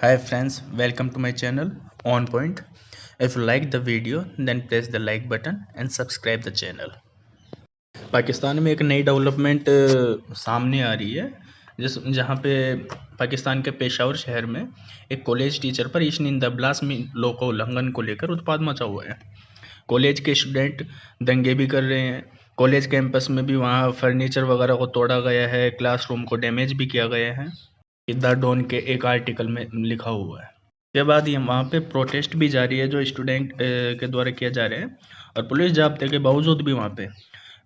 Hi friends, welcome to my channel On Point. If you like the video, then press the like button and subscribe the channel. Pakistan में एक नई development सामने आ रही है जहाँ पे पाकिस्तान के पेशावर शहर में एक कॉलेज टीचर पर ईशनिंदा ब्लास्मी लॉ का उल्लंघन को लेकर उत्पाद मचा हुआ है। कॉलेज के स्टूडेंट दंगे भी कर रहे हैं। कॉलेज कैंपस में भी वहाँ फर्नीचर वगैरह को तोड़ा गया है, क्लासरूम को डैमेज भी किया गया है। द डॉन के एक आर्टिकल में लिखा हुआ है। उसके बाद ये वहाँ पे प्रोटेस्ट भी जारी है जो स्टूडेंट के द्वारा किया जा रहे हैं, और पुलिस जाब्ते के बावजूद भी वहाँ पे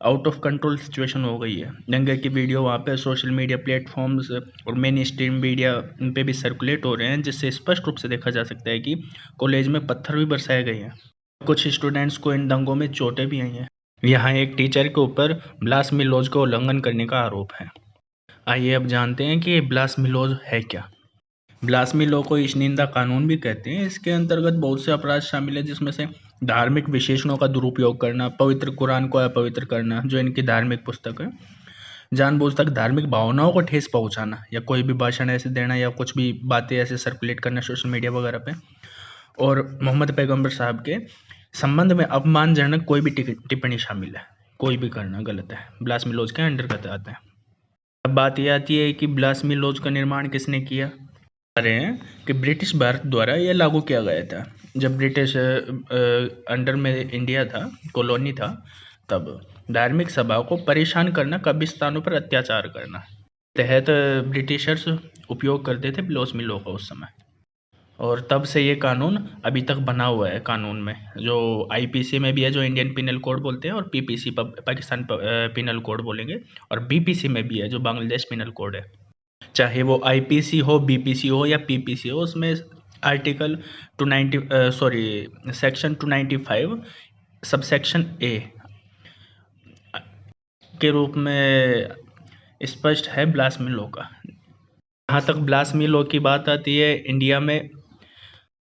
आउट ऑफ कंट्रोल सिचुएशन हो गई है। दंगे की वीडियो वहाँ पे सोशल मीडिया प्लेटफॉर्म्स और मेन स्ट्रीम मीडिया पे भी सर्कुलेट हो रहे हैं, जिससे स्पष्ट रूप से देखा जा सकता है कि कॉलेज में पत्थर भी बरसाए गए हैं। कुछ स्टूडेंट्स को इन दंगों में चोटें भी आई हैं। यहाँ एक टीचर के ऊपर ब्लास्मी लॉज का उल्लंघन करने का आरोप है। आइए अब जानते हैं कि ब्लास्मी लॉज है क्या। ब्लास्मी लॉ को ईशनिंदा कानून भी कहते हैं। इसके अंतर्गत बहुत से अपराध शामिल है, जिसमें से धार्मिक विशेषणों का दुरुपयोग करना, पवित्र कुरान को अपवित्र करना जो इनकी धार्मिक पुस्तक है, जानबूझकर धार्मिक भावनाओं को ठेस पहुंचाना या कोई भी भाषण ऐसे देना या कुछ भी बातें ऐसे सर्कुलेट करना सोशल मीडिया वगैरह पे, और मोहम्मद पैगंबर साहब के संबंध में अपमानजनक कोई भी टिप्पणी शामिल है। कोई भी करना गलत है, ब्लास्मी लॉज के अंतर्गत आते हैं। अब बात यह आती है कि ब्लास्मी लॉज का निर्माण किसने किया। रहे हैं कि ब्रिटिश भारत द्वारा यह लागू किया गया था। जब ब्रिटिश अंडर में इंडिया था, कॉलोनी था, तब धार्मिक सभा को परेशान करना, कब्रिस्तानों पर अत्याचार करना तहत ब्रिटिशर्स उपयोग करते थे ब्लास्मी लॉ का उस समय। और तब से ये कानून अभी तक बना हुआ है कानून में, जो आईपीसी में भी है, जो इंडियन पिनल कोड बोलते हैं, और पीपीसी पाकिस्तान पिनल कोड बोलेंगे, और बीपीसी में भी है जो बांग्लादेश पिनल कोड है। चाहे वो आईपीसी हो, बीपीसी हो या पीपीसी हो, उसमें आर्टिकल 290 सेक्शन 295 सबसेक्शन ए के रूप में स्पष्ट है ब्लास्मी लॉ का। जहाँ तक ब्लास्मी लॉ की बात आती है, इंडिया में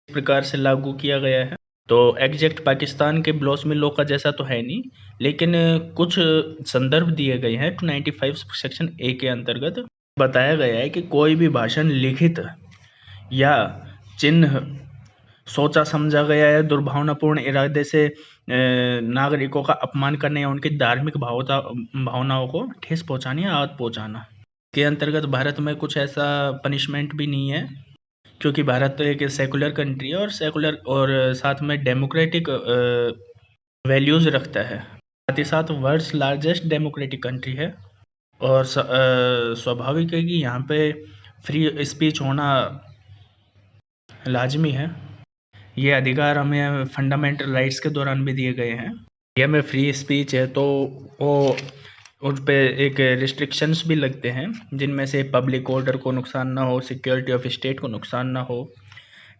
इस प्रकार से लागू किया गया है। तो एग्जैक्ट पाकिस्तान के ब्लास्मी लॉ का जैसा तो है नहीं, लेकिन कुछ संदर्भ दिए गए हैं। 295 सेक्शन ए के अंतर्गत बताया गया है कि कोई भी भाषण लिखित या चिन्ह सोचा समझा गया है दुर्भावनापूर्ण इरादे से नागरिकों का अपमान करने या उनकी धार्मिक भावनाओं को ठेस पहुंचाने या आहत पहुंचाना के अंतर्गत भारत में कुछ ऐसा पनिशमेंट भी नहीं है, क्योंकि भारत तो एक सेकुलर कंट्री है और सेकुलर और साथ में डेमोक्रेटिक वैल्यूज रखता है। साथ ही साथ वर्ल्ड्स लार्जेस्ट डेमोक्रेटिक कंट्री है, और स्वाभाविक है कि यहाँ पे फ्री स्पीच होना लाजमी है। ये अधिकार हमें फंडामेंटल राइट्स के दौरान भी दिए गए हैं। इंडिया में फ्री स्पीच है तो वो उस पे एक रिस्ट्रिक्शंस भी लगते हैं, जिनमें से पब्लिक ऑर्डर को नुकसान ना हो, सिक्योरिटी ऑफ स्टेट को नुकसान ना हो,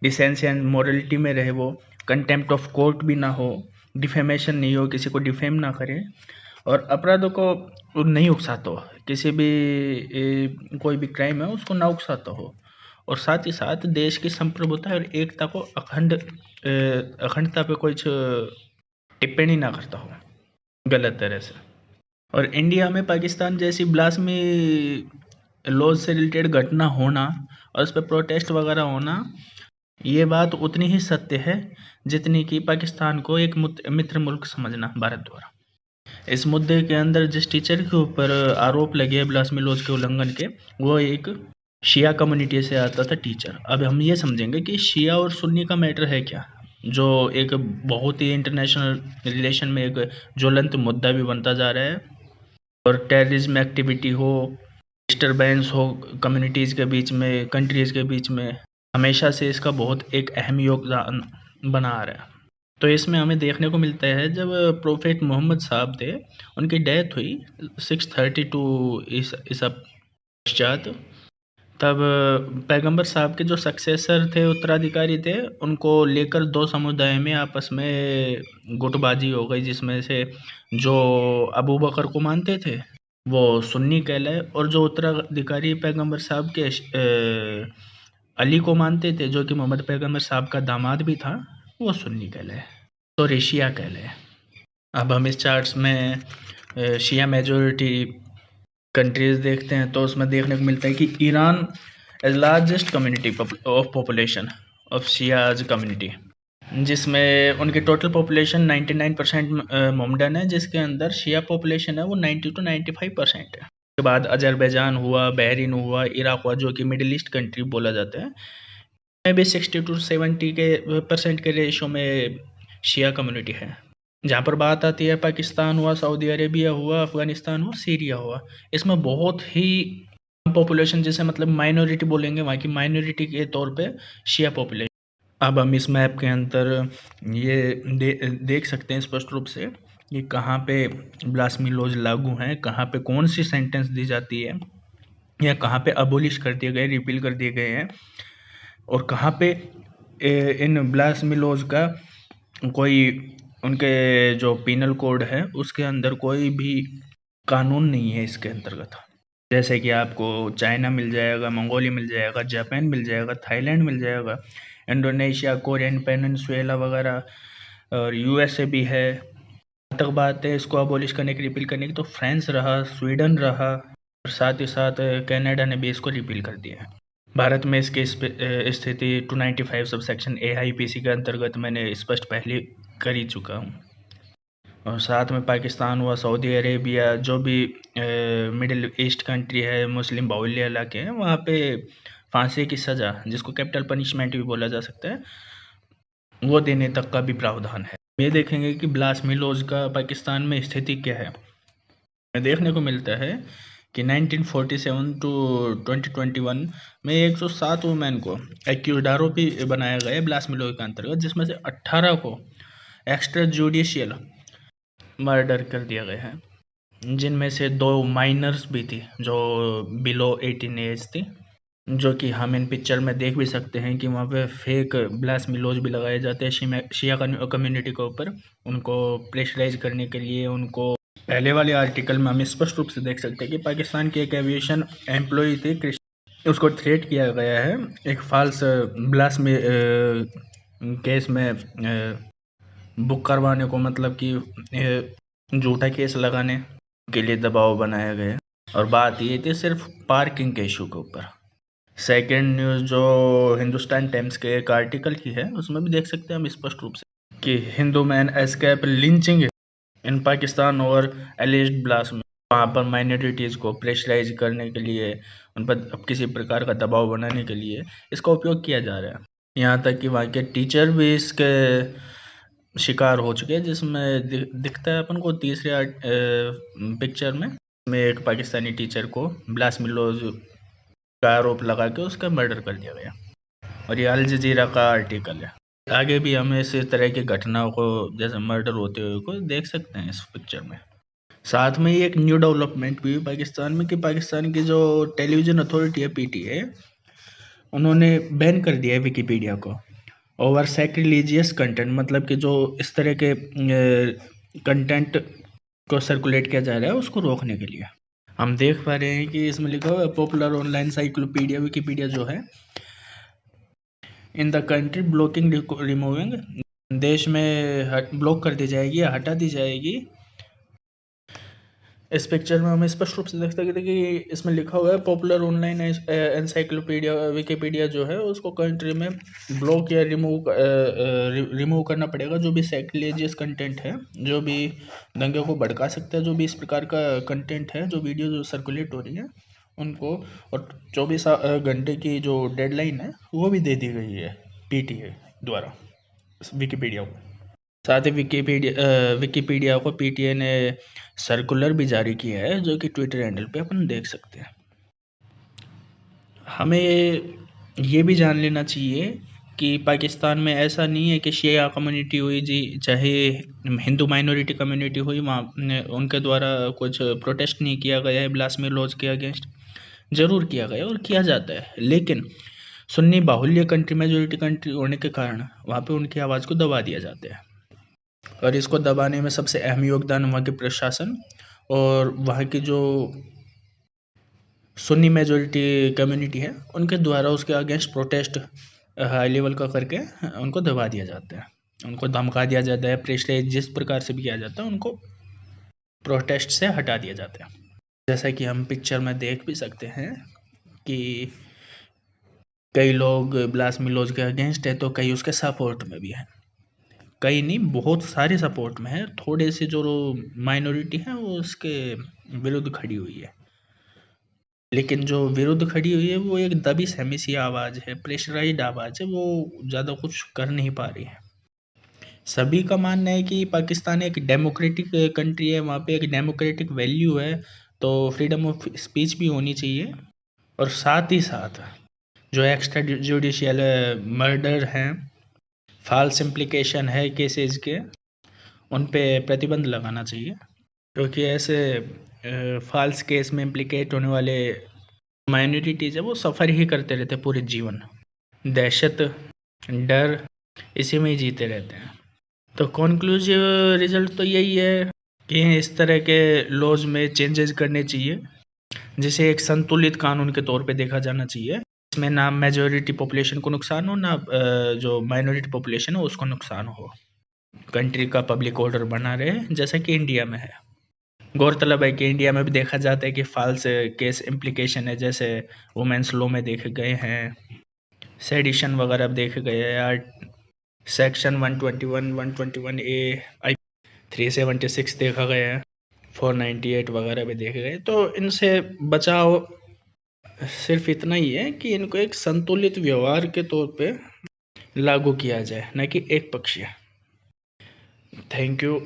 डिसेंसी एंड मोरलिटी में रहे वो, कंटेम्प्ट ऑफ कोर्ट भी ना हो, डिफेमेशन नहीं हो, किसी को डिफेम ना करे, और अपराधों को नहीं उकसाता हो, किसी भी कोई भी क्राइम है उसको ना उकसाता हो, और साथ ही साथ देश की संप्रभुता और एकता को अखंडता पे कुछ टिप्पणी ना करता हो गलत तरह से। और इंडिया में पाकिस्तान जैसी ब्लास्मी लॉज से रिलेटेड घटना होना और उस पर प्रोटेस्ट वगैरह होना, ये बात उतनी ही सत्य है जितनी कि पाकिस्तान को एक मित्र मुल्क समझना भारत द्वारा। इस मुद्दे के अंदर जिस टीचर के ऊपर आरोप लगे ब्लास्मी लॉज के उल्लंघन के, वो एक शिया कम्युनिटी से आता था टीचर। अब हम ये समझेंगे कि शिया और सुन्नी का मैटर है क्या, जो एक बहुत ही इंटरनेशनल रिलेशन में एक ज्वलंत मुद्दा भी बनता जा रहा है। और टेररिज्म एक्टिविटी हो, डिस्टरबेंस हो कम्युनिटीज़ के बीच में, कंट्रीज़ के बीच में, हमेशा से इसका बहुत एक अहम योगदान बना आ रहा है। तो इसमें हमें देखने को मिलता है, जब प्रोफेट मोहम्मद साहब थे, उनकी डेथ हुई 632 ईसा पश्चात, तब पैगंबर साहब के जो सक्सेसर थे, उत्तराधिकारी थे, उनको लेकर दो समुदाय में आपस में गुटबाजी हो गई, जिसमें से जो अबू बकर को मानते थे वो सुन्नी कहलाए, और जो उत्तराधिकारी पैगंबर साहब के अली को मानते थे, जो कि मोहम्मद पैगंबर साहब का दामाद भी था, वो सुन्नी कहलाए, तो शिया कहलाए। अब हम इस चार्ट्स में शिया मेजोरिटी कंट्रीज़ देखते हैं, तो उसमें देखने को मिलता है कि Iran as largest community of population of Shias community, जिसमें उनकी टोटल पॉपुलेशन 99% मोमडन है, जिसके अंदर शिया पॉपुलेशन है वो 90 to 95% है। उसके बाद अजरबैजान हुआ, बहरीन हुआ, इराक हुआ, जो कि मिडिल ईस्ट कंट्री बोला जाता है, में भी 60 to 70 के % के रेशो में शिया कम्युनिटी है। जहाँ पर बात आती है पाकिस्तान हुआ, सऊदी अरेबिया हुआ, अफगानिस्तान हुआ, सीरिया हुआ, इसमें बहुत ही पॉपुलेशन, जैसे मतलब माइनॉरिटी बोलेंगे, वहाँ की माइनॉरिटी के तौर पे शिया पॉपुलेशन। अब हम इस मैप के अंदर ये देख सकते हैं स्पष्ट रूप से कि कहाँ पे ब्लास्फेमी लॉज लागू हैं, कहाँ पे कौन सी सेंटेंस दी जाती है, या कहाँ पे अबोलिश कर दिए गए, रिपील कर दिए गए हैं, और कहाँ पे इन ब्लास्फेमी लॉज का कोई उनके जो पीनल कोड है उसके अंदर कोई भी कानून नहीं है इसके अंतर्गत। जैसे कि आपको चाइना मिल जाएगा, मंगोलिया मिल जाएगा, जापान मिल जाएगा, थाईलैंड मिल जाएगा, इंडोनेशिया, कोरियन पेनिनसुला वगैरह, और यूएसए भी है। तक बात है इसको अबोलिश करने की, रिपील करने की, तो फ्रांस रहा, स्वीडन रहा, और साथ ही साथ कनाडा ने भी इसको रिपील कर दिया है। भारत में इसकी स्थिति 295 सब सेक्शन AIPC के अंतर्गत मैंने स्पष्ट पहले कर ही चुका हूँ। और साथ में पाकिस्तान हुआ, सऊदी अरेबिया, जो भी मिडिल ईस्ट कंट्री है, मुस्लिम बाहुल्य इलाके हैं, वहाँ पे फांसी की सज़ा, जिसको कैपिटल पनिशमेंट भी बोला जा सकता है, वो देने तक का भी प्रावधान है। ये देखेंगे कि ब्लास्फेमी लॉज का पाकिस्तान में स्थिति क्या है। देखने को मिलता है कि 1947 टू 2021 में 107 वुमेन को एक्यूज्ड आरोपी बनाया गया है ब्लास्फेमी लॉ के अंतर्गत, जिसमें से 18 को एक्स्ट्रा जुडिशियल मर्डर कर दिया गया है, जिनमें से 2 माइनर्स भी थी जो बिलो 18 एज थी, जो कि हम इन पिक्चर में देख भी सकते हैं कि वहाँ पे फेक ब्लास्फेमी लॉज भी लगाए जाते हैं शिया कम्युनिटी के ऊपर, उनको प्रेशराइज करने के लिए। उनको पहले वाले आर्टिकल में हम स्पष्ट रूप से देख सकते हैं कि पाकिस्तान की एक एविएशन एम्प्लॉय थी, उसको थ्रेट किया गया है एक फॉल्स ब्लास्फेमी केस में बुक करवाने को, मतलब कि झूठा केस लगाने के लिए दबाव बनाया गया। और बात ये थी सिर्फ पार्किंग के इशू के ऊपर। सेकेंड न्यूज़ जो हिंदुस्तान टाइम्स के एक आर्टिकल की है, उसमें भी देख सकते हैं हम स्पष्ट रूप से कि हिंदू मैन एस्केप लिंचिंग इन पाकिस्तान और एलिज्ड ब्लास्फेमी। वहाँ पर माइनॉरिटीज़ को प्रेशराइज करने के लिए, उन पर किसी प्रकार का दबाव बनाने के लिए इसका उपयोग किया जा रहा है। यहाँ तक कि वहाँ के टीचर भी इसके शिकार हो चुके हैं, जिसमें दिखता है अपन को तीसरे पिक्चर में एक पाकिस्तानी टीचर को ब्लास्फेमी लॉज का आरोप लगा के उसका मर्डर कर दिया गया। और ये अल जजीरा का आर्टिकल है। आगे भी हम इस तरह की घटनाओं को, जैसे मर्डर होते हुए को देख सकते हैं इस पिक्चर में। साथ में ही एक न्यू डेवलपमेंट भी पाकिस्तान में कि पाकिस्तान की जो टेलीविज़न अथॉरिटी है PTA, उन्होंने बैन कर दिया है विकीपीडिया को ओवर सैक्रिलीजियस कंटेंट, मतलब कि जो इस तरह के कंटेंट को सर्कुलेट किया जा रहा है उसको रोकने के लिए। हम देख पा रहे हैं कि इसमें लिखा हुआ है पॉपुलर ऑनलाइन साइक्लोपीडिया विकीपीडिया जो है in the country blocking removing, देश में ब्लॉक कर दी जाएगी या हटा दी जाएगी। इस पिक्चर में हम स्पष्ट रूप से देख सकते हैं कि इसमें लिखा हुआ है पॉपुलर ऑनलाइन एनसाइक्लोपीडिया विकीपीडिया जो है उसको कंट्री में ब्लॉक या रिमूव करना पड़ेगा। जो भी सैक्रिलेजियस कंटेंट है, जो भी दंगे को भड़का सकता है, जो भी इस प्रकार का कंटेंट है, जो वीडियो जो सर्कुलेट हो रही है उनको, और 24 घंटे की जो डेडलाइन है वो भी दे दी गई है PTA द्वारा विकीपीडिया को। साथ ही विकीपीडिया को PTA ने सर्कुलर भी जारी किया है, जो कि ट्विटर हैंडल पे अपन देख सकते हैं। हमें ये भी जान लेना चाहिए कि पाकिस्तान में ऐसा नहीं है कि शिया कम्युनिटी हुई जी, चाहे हिंदू माइनॉरिटी कम्युनिटी हुई, वहाँ उनके द्वारा कुछ प्रोटेस्ट नहीं किया गया है ब्लास्फेमी लॉज के अगेंस्ट। ज़रूर किया गया और किया जाता है, लेकिन सुन्नी बाहुल्य कंट्री, मेजोरिटी कंट्री होने के कारण वहाँ पे उनकी आवाज़ को दबा दिया जाता है। और इसको दबाने में सबसे अहम योगदान वहाँ के प्रशासन और वहाँ की जो सुन्नी मेजोरिटी कम्युनिटी है उनके द्वारा उसके अगेंस्ट प्रोटेस्ट हाई लेवल का करके उनको दबा दिया जाता है, उनको धमका दिया जाता है, प्रेशराइज जिस प्रकार से भी किया जाता है उनको प्रोटेस्ट से हटा दिया जाता है। जैसा कि हम पिक्चर में देख भी सकते हैं कि कई लोग ब्लास्फेमी लॉज के अगेंस्ट है तो कई उसके सपोर्ट में भी है, कई नहीं बहुत सारे सपोर्ट में है, थोड़े से जो माइनॉरिटी है वो उसके विरुद्ध खड़ी हुई है। लेकिन जो विरुद्ध खड़ी हुई है वो एक दबी सहमी सी आवाज़ है, प्रेशराइज्ड आवाज़ है, वो ज़्यादा कुछ कर नहीं पा रही है। सभी का मानना है कि पाकिस्तान एक डेमोक्रेटिक कंट्री है, वहाँ पे एक डेमोक्रेटिक वैल्यू है, तो फ्रीडम ऑफ स्पीच भी होनी चाहिए। और साथ ही साथ जो एक्स्ट्रा जुडिशियल मर्डर हैं, फॉल्स इम्प्लीकेशन है केसेस के, उन पे प्रतिबंध लगाना चाहिए, क्योंकि ऐसे फॉल्स केस में इम्प्लीकेट होने वाले माइनॉरिटीज़ है वो सफ़र ही करते रहते पूरे जीवन, दहशत डर इसी में ही जीते रहते हैं। तो कॉन्क्लूसिव रिजल्ट तो यही है कि इस तरह के लॉज में चेंजेस करने चाहिए, जिसे एक संतुलित कानून के तौर पे देखा जाना चाहिए, इसमें ना मेजॉरिटी पॉपुलेशन को नुकसान हो, ना जो माइनॉरिटी पॉपुलेशन है उसको नुकसान हो, कंट्री का पब्लिक ऑर्डर बना रहे जैसा कि इंडिया में है। गौरतलब है कि इंडिया में भी देखा जाता है कि फॉल्स केस इम्प्लीकेशन है, जैसे वुमेन्स लॉ में देखे गए हैं, सेडिशन वगैरह देखे गए हैं, या सेक्शन 121 121A 376 देखा गया है, 498 वगैरह भी देखे गए। तो इनसे बचाव सिर्फ इतना ही है कि इनको एक संतुलित व्यवहार के तौर पे लागू किया जाए, न कि एक पक्षीय। Thank you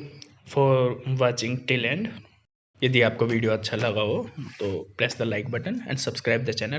for watching till and. यदि आपको वीडियो अच्छा लगा हो तो press the like button and subscribe the channel.